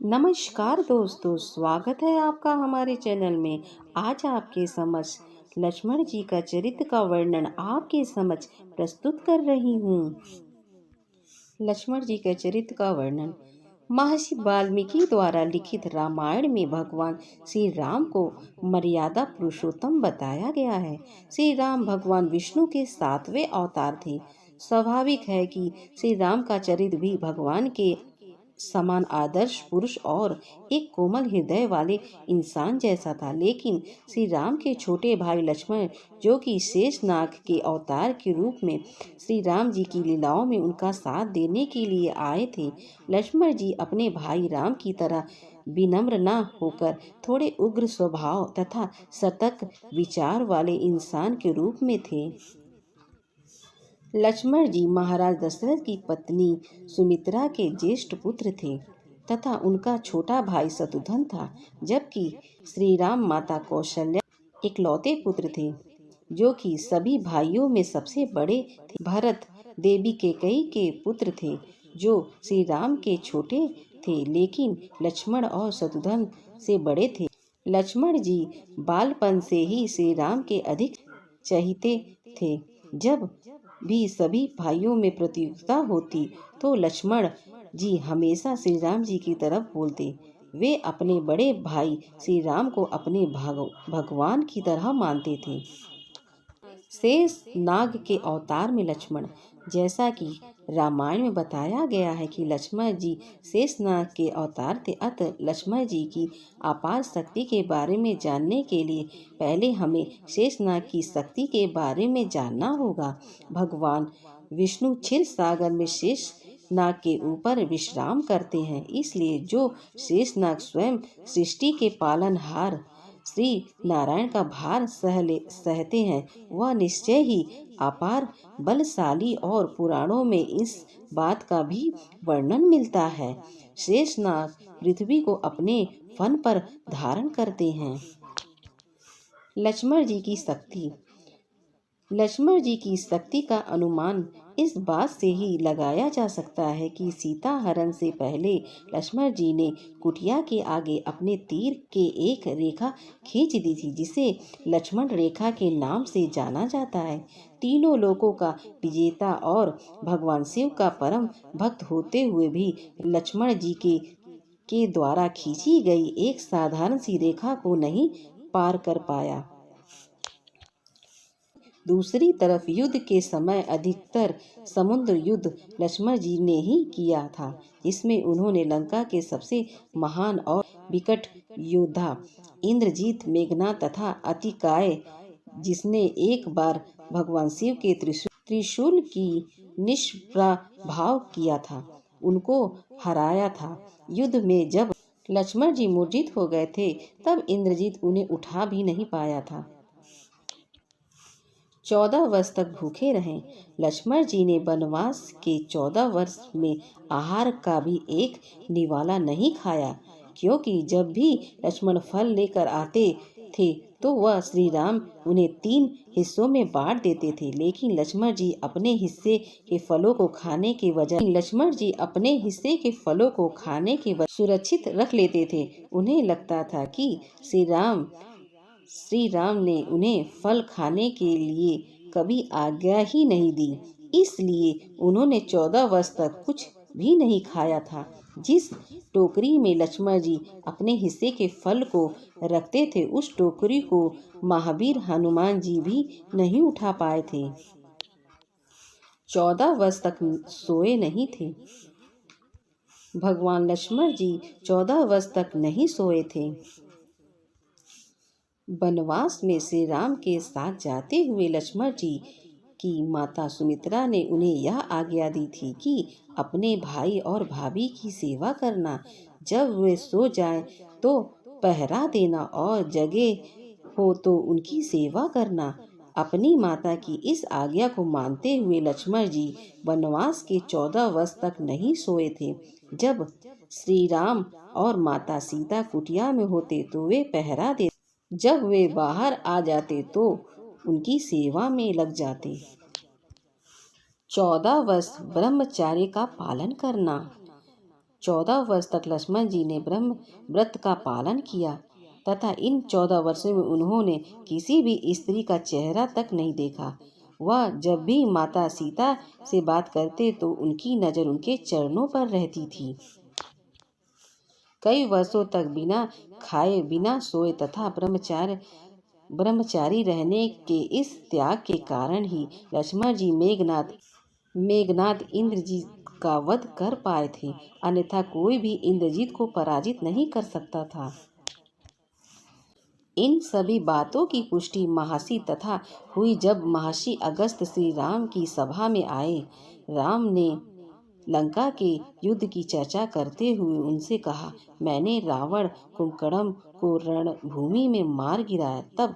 नमस्कार दोस्तों, स्वागत है आपका हमारे चैनल में। आज आपके समक्ष लक्ष्मण जी का चरित्र का वर्णन आपके समक्ष प्रस्तुत कर रही हूँ। लक्ष्मण जी के चरित्र का वर्णन। महर्षि वाल्मीकि द्वारा लिखित रामायण में भगवान श्री राम को मर्यादा पुरुषोत्तम बताया गया है। श्री राम भगवान विष्णु के 7वें अवतार थे। स्वाभाविक है कि श्री राम का चरित्र भी भगवान के समान आदर्श पुरुष और एक कोमल हृदय वाले इंसान जैसा था। लेकिन श्री राम के छोटे भाई लक्ष्मण, जो कि शेषनाग के अवतार के रूप में श्री राम जी की लीलाओं में उनका साथ देने के लिए आए थे, लक्ष्मण जी अपने भाई राम की तरह विनम्र न होकर थोड़े उग्र स्वभाव तथा सतर्क विचार वाले इंसान के रूप में थे। लक्ष्मण जी महाराज दशरथ की पत्नी सुमित्रा के ज्येष्ठ पुत्र थे तथा उनका छोटा भाई शत्रुघ्न था, जबकि श्री राम माता कौशल्या इकलौते पुत्र थे, जो कि सभी भाइयों में सबसे बड़े थे। भरत देवी कैकेयी के पुत्र थे, जो श्री राम के छोटे थे लेकिन लक्ष्मण और शत्रुघ्न से बड़े थे। लक्ष्मण जी बालपन से ही श्री राम के अधिक चहीते थे। जब भी सभी भाइयों में प्रतियोगिता होती तो लक्ष्मण जी हमेशा श्री राम जी की तरफ बोलते। वे अपने बड़े भाई श्री राम को अपने भगवान की तरह मानते थे। शेष नाग के अवतार में लक्ष्मण, जैसा कि रामायण में बताया गया है कि लक्ष्मण जी शेषनाग के अवतार थे, अतः लक्ष्मण जी की अपार शक्ति के बारे में जानने के लिए पहले हमें शेषनाग की शक्ति के बारे में जानना होगा। भगवान विष्णु क्षीर सागर में शेषनाग के ऊपर विश्राम करते हैं, इसलिए जो शेषनाग स्वयं सृष्टि के पालनहार श्री नारायण का भार सहते हैं, वह निश्चय ही अपार बलशाली और पुराणों में इस बात का भी वर्णन मिलता है। शेषनाग पृथ्वी को अपने फन पर धारण करते हैं। लक्ष्मण जी की शक्ति। लक्ष्मण जी की शक्ति का अनुमान इस बात से ही लगाया जा सकता है कि सीता हरण से पहले लक्ष्मण जी ने कुटिया के आगे अपने तीर के एक रेखा खींच दी थी, जिसे लक्ष्मण रेखा के नाम से जाना जाता है। तीनों लोकों का विजेता और भगवान शिव का परम भक्त होते हुए भी लक्ष्मण जी के द्वारा खींची गई एक साधारण सी रेखा को नहीं पार कर पाया। दूसरी तरफ युद्ध के समय अधिकतर समुद्र युद्ध लक्ष्मण जी ने ही किया था, जिसमें उन्होंने लंका के सबसे महान और विकट योद्धा इंद्रजीत, मेघनाद तथा अतिकाय, जिसने एक बार भगवान शिव के त्रिशूल की निष्प्रभाव किया था, उनको हराया था। युद्ध में जब लक्ष्मण जी मूर्छित हो गए थे, तब इंद्रजीत उन्हें उठा भी नहीं पाया था। 14 वर्ष तक भूखे रहे। लक्ष्मण जी ने वनवास के 14 वर्ष में आहार का भी एक निवाला नहीं खाया, क्योंकि जब भी लक्ष्मण फल लेकर आते थे तो वह श्री राम उन्हें 3 हिस्सों में बांट देते थे। लेकिन लक्ष्मण जी अपने हिस्से के फलों को खाने के बजाय सुरक्षित रख लेते थे। उन्हें लगता था कि श्री राम ने उन्हें फल खाने के लिए कभी आज्ञा ही नहीं दी, इसलिए उन्होंने 14 वर्ष तक कुछ भी नहीं खाया था। जिस टोकरी में लक्ष्मण जी अपने हिस्से के फल को रखते थे, उस टोकरी को महावीर हनुमान जी भी नहीं उठा पाए थे। 14 वर्ष तक सोए नहीं थे। भगवान लक्ष्मण जी 14 वर्ष तक नहीं सोए थे। वनवास में श्री राम के साथ जाते हुए लक्ष्मण जी की माता सुमित्रा ने उन्हें यह आज्ञा दी थी कि अपने भाई और भाभी की सेवा करना, जब वे सो जाएं तो पहरा देना और जगे हो तो उनकी सेवा करना। अपनी माता की इस आज्ञा को मानते हुए लक्ष्मण जी वनवास के 14 वर्ष तक नहीं सोए थे। जब श्री राम और माता सीता कुटिया में होते तो वे पहरा देते, जब वे बाहर आ जाते तो उनकी सेवा में लग जाते। 14 वर्ष ब्रह्मचर्य का पालन करना। 14 वर्ष तक लक्ष्मण जी ने ब्रह्म व्रत का पालन किया तथा इन 14 वर्षों में उन्होंने किसी भी स्त्री का चेहरा तक नहीं देखा। वह जब भी माता सीता से बात करते तो उनकी नज़र उनके चरणों पर रहती थी। कई वर्षों तक बिना खाए बिना सोए तथा ब्रह्मचारी रहने के इस त्याग के कारण ही लक्ष्मण जी मेघनाथ इंद्रजीत का वध कर पाए थे, अन्यथा कोई भी इंद्रजीत को पराजित नहीं कर सकता था। इन सभी बातों की पुष्टि महर्षि तथा हुई जब महर्षि अगस्त श्री राम की सभा में आए। राम ने लंका के युद्ध की चर्चा करते हुए उनसे कहा, मैंने रावण कुंभकर्ण को रणभूमि में मार गिराया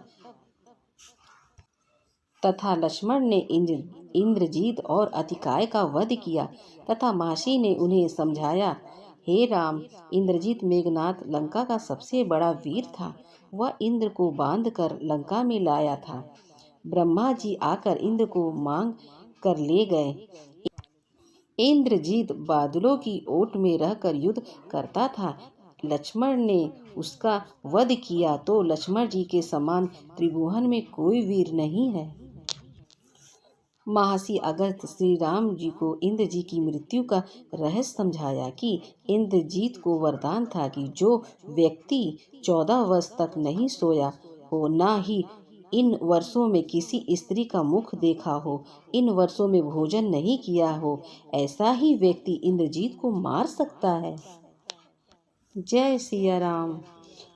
तथा लक्ष्मण ने इंद्रजीत और अतिकाय का वध किया तथा महर्षि ने उन्हें समझाया, हे राम, इंद्रजीत मेघनाथ लंका का सबसे बड़ा वीर था। वह इंद्र को बांध कर लंका में लाया था। ब्रह्मा जी आकर इंद्र को मांग कर ले गए। इंद्रजीत बादलों की ओट में रहकर युद्ध करता था। लक्ष्मण ने उसका वध किया तो लक्ष्मण जी के समान त्रिभुवन में कोई वीर नहीं है। महर्षि अगस्त श्री राम जी को इंद्र जी की मृत्यु का रहस्य समझाया कि इंद्रजीत को वरदान था कि जो व्यक्ति 14 वर्ष तक नहीं सोया हो, ना ही इन वर्षों में किसी स्त्री का मुख देखा हो, इन वर्षों में भोजन नहीं किया हो, ऐसा ही व्यक्ति इंद्रजीत को मार सकता है। जय सिया राम।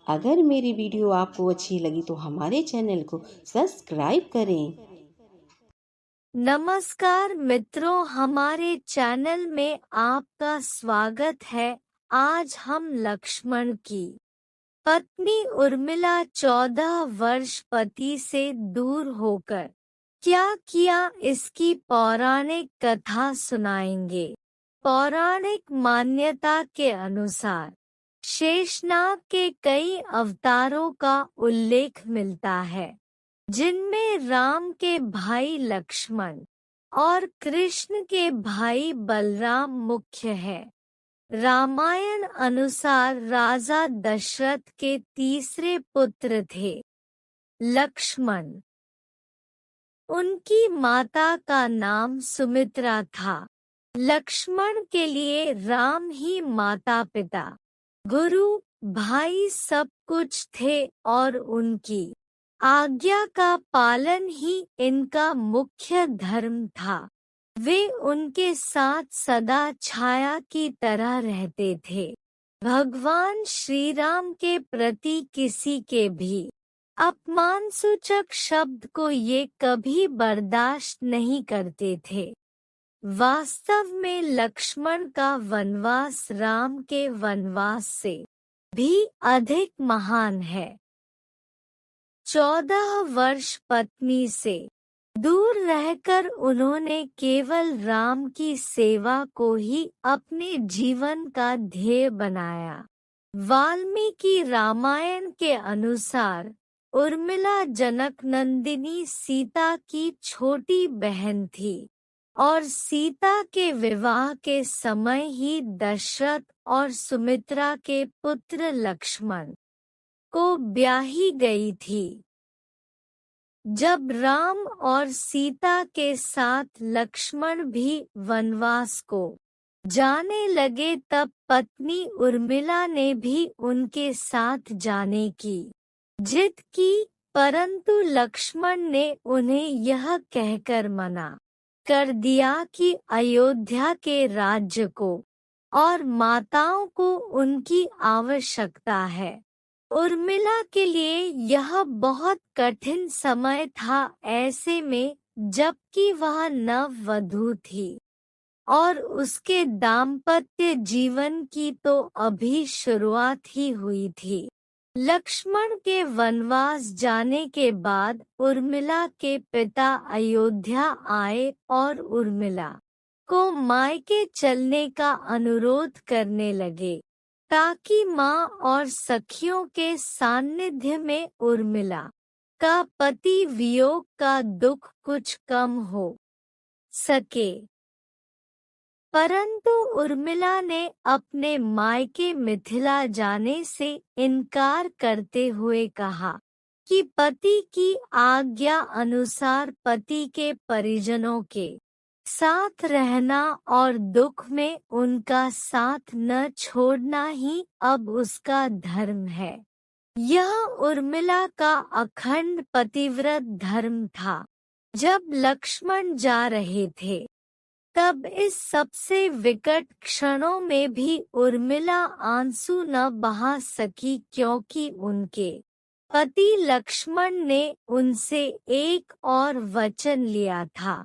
अगर मेरी वीडियो आपको अच्छी लगी तो हमारे चैनल को सब्सक्राइब करें। नमस्कार मित्रों, हमारे चैनल में आपका स्वागत है। आज हम लक्ष्मण की पत्नी उर्मिला 14 वर्ष पति से दूर होकर क्या किया, इसकी पौराणिक कथा सुनाएंगे। पौराणिक मान्यता के अनुसार शेषनाग के कई अवतारों का उल्लेख मिलता है, जिनमें राम के भाई लक्ष्मण और कृष्ण के भाई बलराम मुख्य है। रामायण अनुसार राजा दशरथ के तीसरे पुत्र थे लक्ष्मण। उनकी माता का नाम सुमित्रा था। लक्ष्मण के लिए राम ही माता पिता, गुरु, भाई सब कुछ थे और उनकी आज्ञा का पालन ही इनका मुख्य धर्म था। वे उनके साथ सदा छाया की तरह रहते थे। भगवान श्री राम के प्रति किसी के भी अपमानसूचक शब्द को ये कभी बर्दाश्त नहीं करते थे। वास्तव में लक्ष्मण का वनवास राम के वनवास से भी अधिक महान है। 14 वर्ष पत्नी से दूर रहकर उन्होंने केवल राम की सेवा को ही अपने जीवन का ध्येय बनाया। वाल्मीकि रामायण के अनुसार उर्मिला जनक नंदिनी सीता की छोटी बहन थी और सीता के विवाह के समय ही दशरथ और सुमित्रा के पुत्र लक्ष्मण को ब्याही गई थी। जब राम और सीता के साथ लक्ष्मण भी वनवास को जाने लगे तब पत्नी उर्मिला ने भी उनके साथ जाने की जिद की, परंतु लक्ष्मण ने उन्हें यह कहकर मना कर दिया कि अयोध्या के राज्य को और माताओं को उनकी आवश्यकता है। उर्मिला के लिए यह बहुत कठिन समय था, ऐसे में जबकि वह नववधू थी और उसके दाम्पत्य जीवन की तो अभी शुरुआत ही हुई थी। लक्ष्मण के वनवास जाने के बाद उर्मिला के पिता अयोध्या आए और उर्मिला को मायके चलने का अनुरोध करने लगे ताकि माँ और सखियों के सानिध्य में उर्मिला का पति वियोग का दुख कुछ कम हो सके। परंतु उर्मिला ने अपने मायके मिथिला जाने से इनकार करते हुए कहा कि पति की आज्ञा अनुसार पति के परिजनों के साथ रहना और दुख में उनका साथ न छोड़ना ही अब उसका धर्म है। यह उर्मिला का अखंड पतिव्रत धर्म था। जब लक्ष्मण जा रहे थे तब इस सबसे विकट क्षणों में भी उर्मिला आंसू न बहा सकी, क्योंकि उनके पति लक्ष्मण ने उनसे एक और वचन लिया था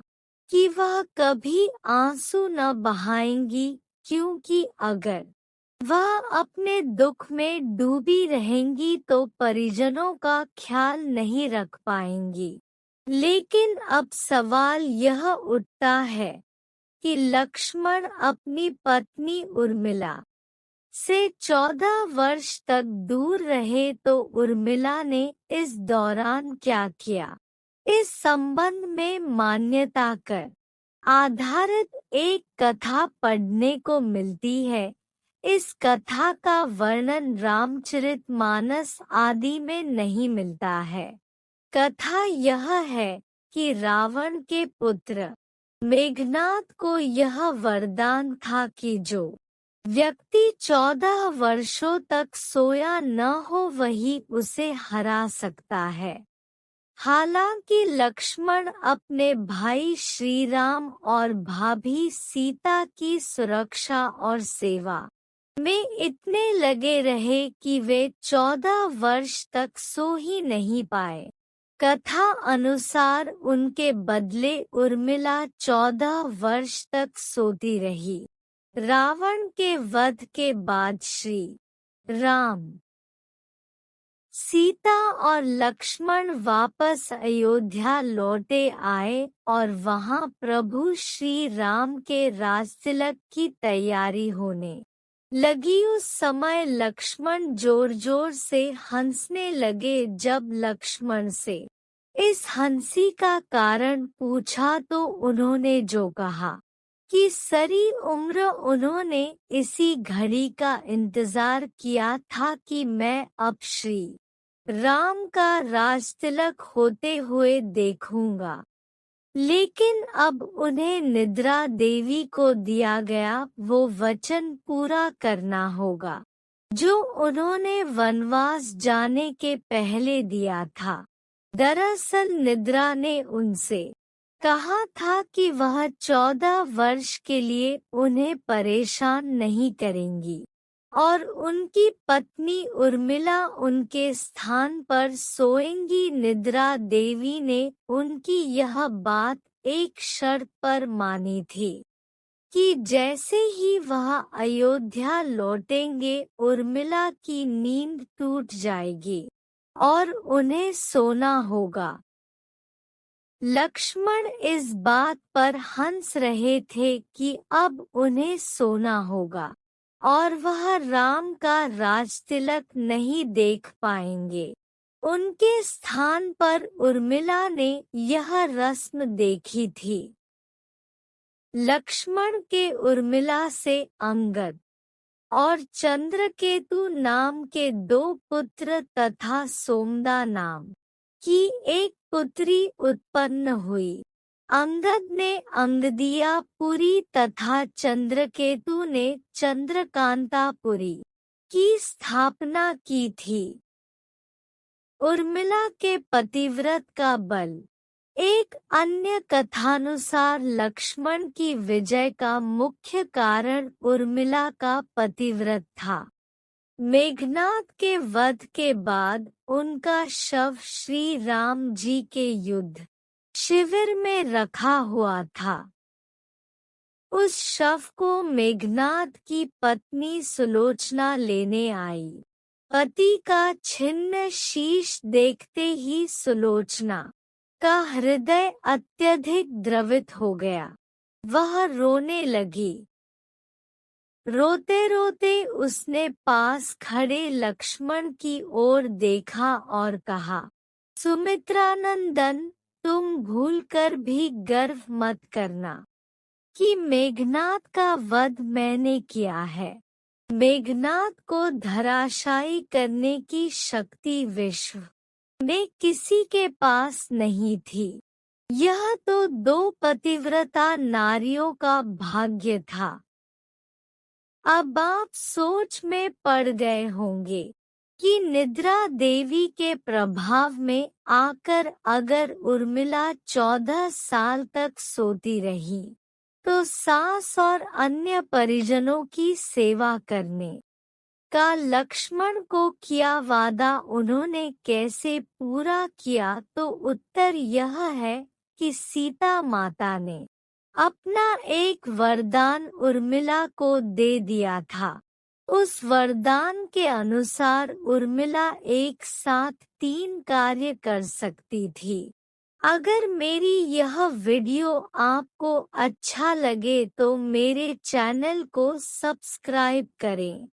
कि वह कभी आंसू न बहाएंगी, क्योंकि अगर वह अपने दुख में डूबी रहेंगी तो परिजनों का ख्याल नहीं रख पाएंगी। लेकिन अब सवाल यह उठता है कि लक्ष्मण अपनी पत्नी उर्मिला से 14 वर्ष तक दूर रहे तो उर्मिला ने इस दौरान क्या किया। इस संबंध में मान्यता कर आधारित एक कथा पढ़ने को मिलती है। इस कथा का वर्णन रामचरितमानस आदि में नहीं मिलता है। कथा यह है कि रावण के पुत्र मेघनाद को यह वरदान था कि जो व्यक्ति 14 वर्षों तक सोया न हो वही उसे हरा सकता है। हालांकि लक्ष्मण अपने भाई श्री राम और भाभी सीता की सुरक्षा और सेवा में इतने लगे रहे कि वे 14 वर्ष तक सो ही नहीं पाए। कथा अनुसार उनके बदले उर्मिला 14 वर्ष तक सोती रही। रावण के वध के बाद श्री राम, सीता और लक्ष्मण वापस अयोध्या लौटे आए और वहां प्रभु श्री राम के राजतिलक की तैयारी होने लगी। उस समय लक्ष्मण जोर जोर से हंसने लगे। जब लक्ष्मण से इस हंसी का कारण पूछा तो उन्होंने जो कहा कि सारी उम्र उन्होंने इसी घड़ी का इंतजार किया था कि मैं अब श्री राम का राजतिलक होते हुए देखूंगा। लेकिन अब उन्हें निद्रा देवी को दिया गया वो वचन पूरा करना होगा जो उन्होंने वनवास जाने के पहले दिया था। दरअसल निद्रा ने उनसे कहा था कि वह 14 वर्ष के लिए उन्हें परेशान नहीं करेंगी और उनकी पत्नी उर्मिला उनके स्थान पर सोएंगी। निद्रा देवी ने उनकी यह बात एक शर्त पर मानी थी कि जैसे ही वह अयोध्या लौटेंगे उर्मिला की नींद टूट जाएगी और उन्हें सोना होगा। लक्ष्मण इस बात पर हंस रहे थे कि अब उन्हें सोना होगा और वह राम का राजतिलक नहीं देख पाएंगे। उनके स्थान पर उर्मिला ने यह रस्म देखी थी। लक्ष्मण के उर्मिला से अंगद और चंद्रकेतु नाम के 2 पुत्र तथा सोमदा नाम की एक पुत्री उत्पन्न हुई। अंगद ने अंगदियापुरी तथा चंद्रकेतु ने चंद्रकांतापुरी की स्थापना की थी। उर्मिला के पतिव्रत का बल। एक अन्य कथानुसार लक्ष्मण की विजय का मुख्य कारण उर्मिला का पतिव्रत था। मेघनाद के वध के बाद उनका शव श्री राम जी के युद्ध शिविर में रखा हुआ था। उस शव को मेघनाद की पत्नी सुलोचना लेने आई। पति का छिन्न शीश देखते ही सुलोचना का हृदय अत्यधिक द्रवित हो गया। वह रोने लगी। रोते रोते उसने पास खड़े लक्ष्मण की ओर देखा और कहा, सुमित्रानंदन, तुम भूलकर भी गर्व मत करना कि मेघनाद का वध मैंने किया है। मेघनाद को धराशायी करने की शक्ति विश्व में किसी के पास नहीं थी। यह तो 2 पतिव्रता नारियों का भाग्य था। अब आप सोच में पड़ गए होंगे कि निद्रा देवी के प्रभाव में आकर अगर उर्मिला 14 साल तक सोती रही तो सास और अन्य परिजनों की सेवा करने का लक्ष्मण को किया वादा उन्होंने कैसे पूरा किया, तो उत्तर यह है कि सीता माता ने अपना एक वरदान उर्मिला को दे दिया था। उस वरदान के अनुसार उर्मिला एक साथ 3 कार्य कर सकती थी। अगर मेरी यह वीडियो आपको अच्छा लगे तो मेरे चैनल को सब्सक्राइब करें।